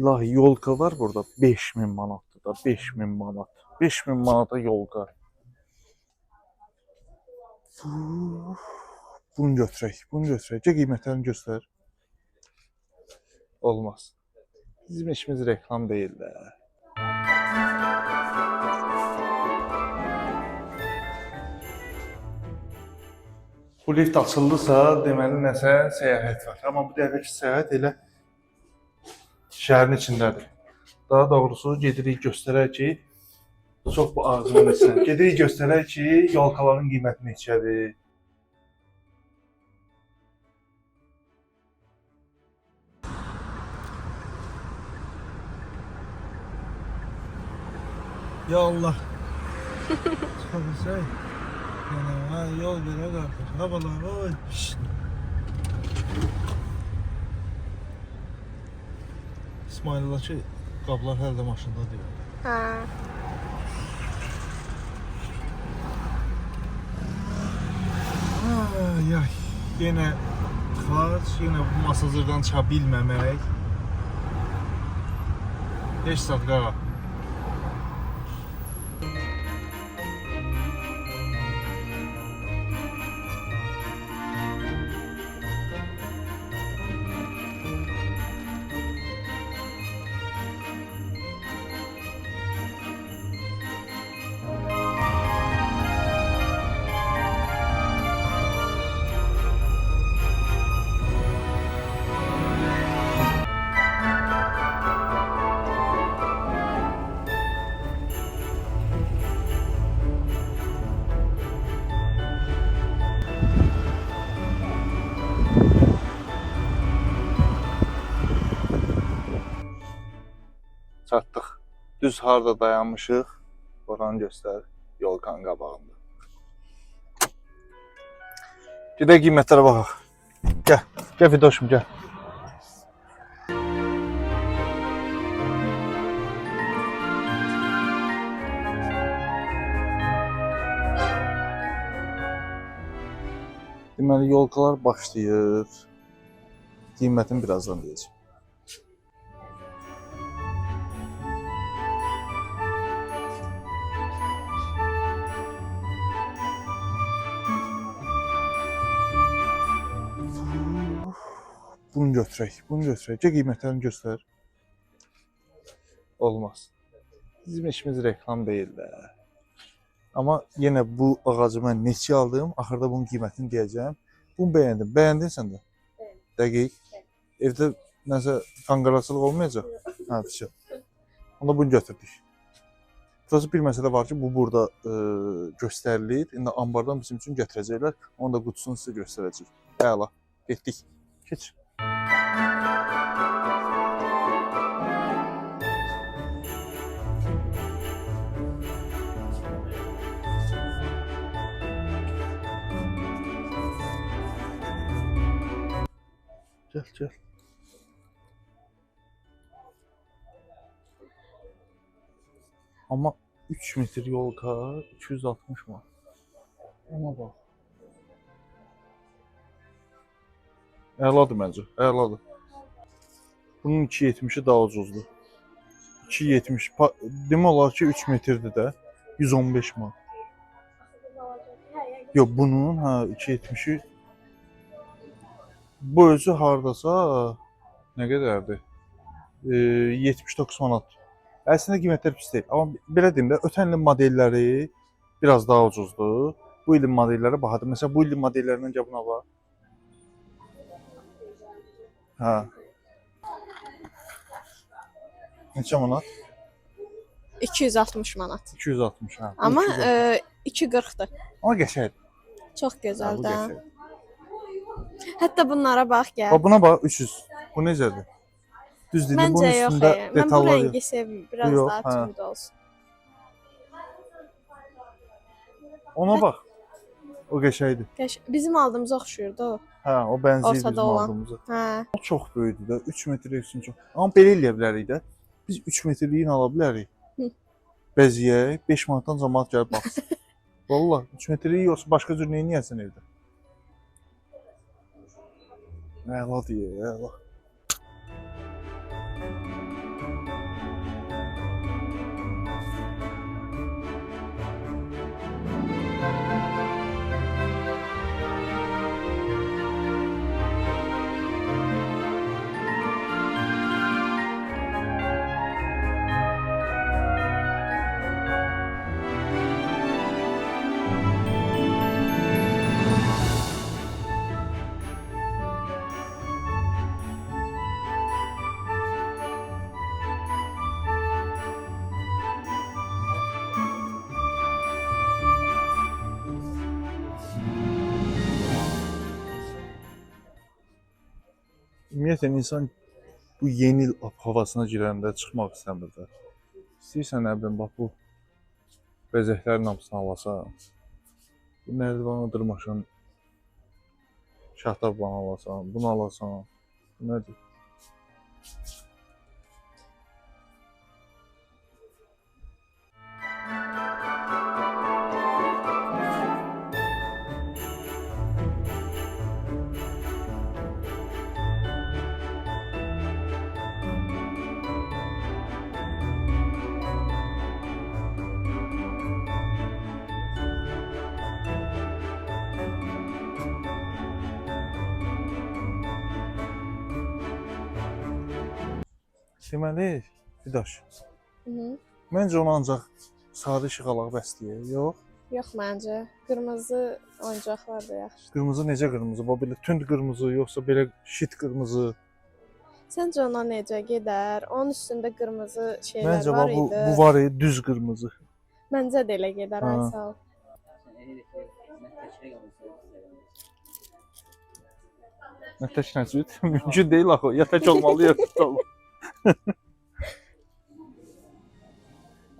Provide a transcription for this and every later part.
İlahi yolka var burada 5000 manatdır da 5000 manat. 5000 manata yolka. Bunu götürək, bunu götürək. Qiymətlərini göstər. Olmaz. Bizim işimiz reklam değil de. Bu lift açıldısa deməli nəsə səyahət var. Amma bu dəfəki səyahət elə şəhərin içindədir. Daha doğrusu gedirik göstərək ki, çox bu ağzımın içinə. Gedirik göstərək ki, yolkaların qiyməti neçədir. Ya Allah. Tabii sen. Ha, yol ver kardeş. Havalar oy. İsmail'daki qablar hər də maşında deyir. Ha. Ay ay. Yenə tıxac, yenə bu masajırdan çıxa bilməmək. Heç saat qaqa. Çatdıq. Düz harda dayanmışıq? Oranı göstər. Yolkanın qabağında. Gedək qiymətlərə baxaq. Gəl. Gəl Fidoşum, gəl. Deməli, yolkalar başlayır. Qiymətini birazdan deyəcəm. Bunu götürək, bunu götürək. Qiymətlərini göstər. Olmaz. Bizim işimiz reklam değil de. Amma yenə bu ağacı mən neçə aldım, axırda bunun qiymətini deyəcəm. Bunu bəyəndim. Bəyəndin sən də? Dəqiq. Evdə nəsə qanqaraçılıq olmayacaq? Hə, fişə. Onda bunu götürdük. Burası bir məsələ var ki, bu burada göstərilir. İndi ambardan bizim üçün gətirəcəklər. Onu da qutusunu sizə göstərəcək. Əla. Getdik. Keç. Gel, gel. Ama 3 metre yolka 260 mı? Ona bak. Əladır məncə, əladır. Bunun 2.70'i daha ucuzdur. 2.70 demək olar ki 3 metrdir də 115 manat. Yox, bunun 2.70'i bu özü hardasa nə qədərdir? 79 manat. Əslində qiymətlər pis deyil. Amma belə deyim də, ötən ilin modelləri biraz daha ucuzdur. Bu ilin modelləri bahadır. Məsələn, bu ilin modellərindən gəl buna bax. Hə. Neçə manat? 260 manat. 260 hə. Amma 2.40'dır. Amma qəşəngdir. Çox gözəl Bu də. qəşəngdir. Hətta bunlara bax gəl. Bax buna bax 300. Bu necədir? Düz dedim, bunun Məncə yox. üstündə Mən bu detallar yox. rəngi sevmirəm. Biraz Yox, daha hə. tünd olsun. Ona bax. O qəşəngdir. Bizim aldığımıza oxşuyurdu o. Hə, o bənzəyir Ortada bizim olan. aldığımıza. Hə. O çox böyükdür də. 3 metrlik üçün çox. Amma belə eləyə bilərik də. Biz 3 metrliyin ala bilərik. Hı. Bəziyək 5 manatdan cəmaət gəlib baxsın. Vallahi 3 metrlik yoxsa başqa cür nə edəsən evdə? Əla deyə, əla. Ümumiyyətlə insan bu yeni il havasına girəndə çıxmaq istəmir də. İstəyirsən nə bilim bax bu bəzəklərin hamısını alasan. Bu nərdivana dırmaşan şatablan alasan, bunu alasan. Bu nədir? Deməli, Fidaş, Hı. məncə onu ancaq sadə işıq alaq bəsləyir, yox? Yox məncə. Qırmızı oyuncaqlar da yaxşı. Qırmızı necə qırmızı? Bu belə tünd qırmızı, yoxsa belə şit qırmızı? Səncə ona necə gedər? Onun üstündə qırmızı şeylər Məncə var bax idi. bu var idi, düz qırmızı. Məncə də elə gedər, Ha. ay sağ ol. Nə tək nəzət? Mümkün deyil axı. Ya tək olmalı, ya tutalım.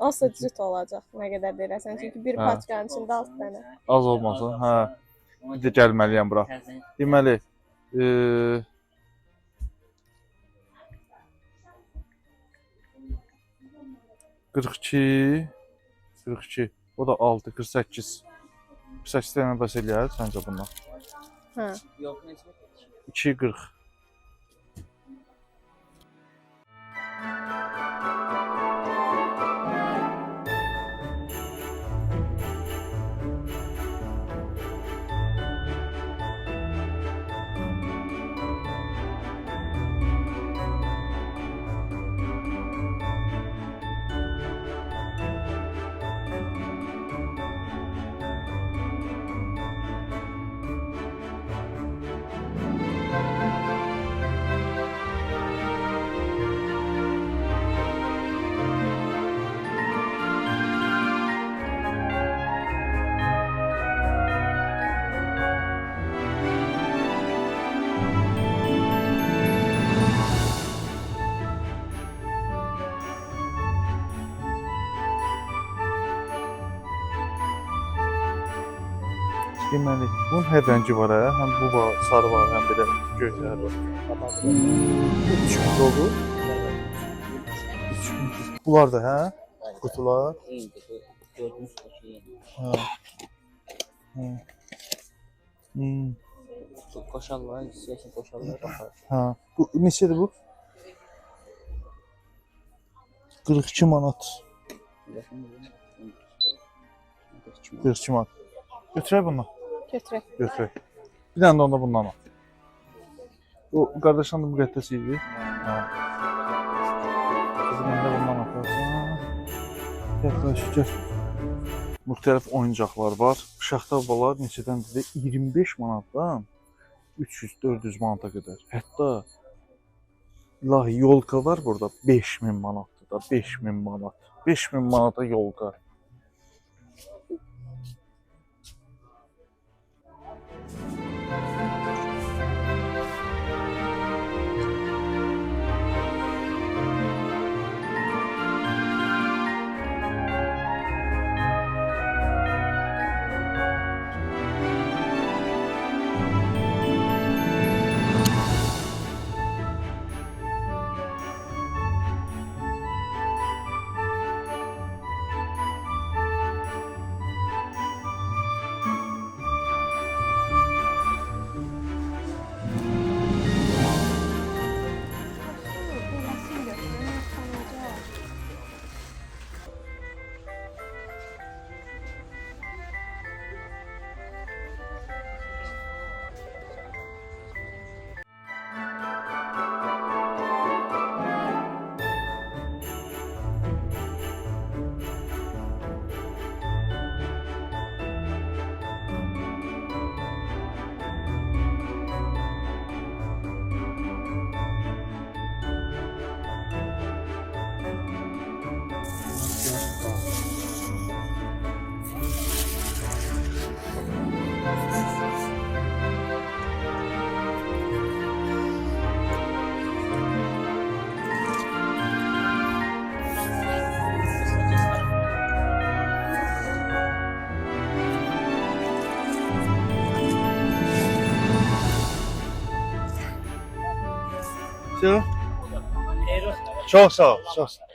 Olsa cüt olacaq nə qədər deyirsən. Çünki bir Hə. paçkanın içində 6 dənə. Az olmasın, hə. Bir də gəlməliyəm bura. Deməli, 42, 42, o da 6, 48. 48 dənə bəs eləyər səncə bundan? Hə. Yox, neçə? 2, 40. Deməli, bunun hər rəngi var hə? Həm bu var, sarı var, həm belə göylər var. 3000 olur. 3000. Bunlar da hə? Qutular. Gördüğünüz şey. Hə. Hə. Hmm. Koşarlar, istəyirsən koşarlar. Hə. Bu neçədir bu? 42 manat. 42 manat. Götürək bunu. Götürək. Götürək. Bir dənə də onda bundan al. O qardaşın da müqəddəs idi. Hə. Qızım da bundan aparsan. Yaklaş, gəl. Müxtəlif oyuncaqlar var. Şaxtabalar neçədən dedi? 25 manatdan 300-400 manata qədər. Hətta ilahi yolka var burada 5000 manatdır da, 5000 manat. 5000 manata yolka. Çok sağ ol. Çok sağ ol.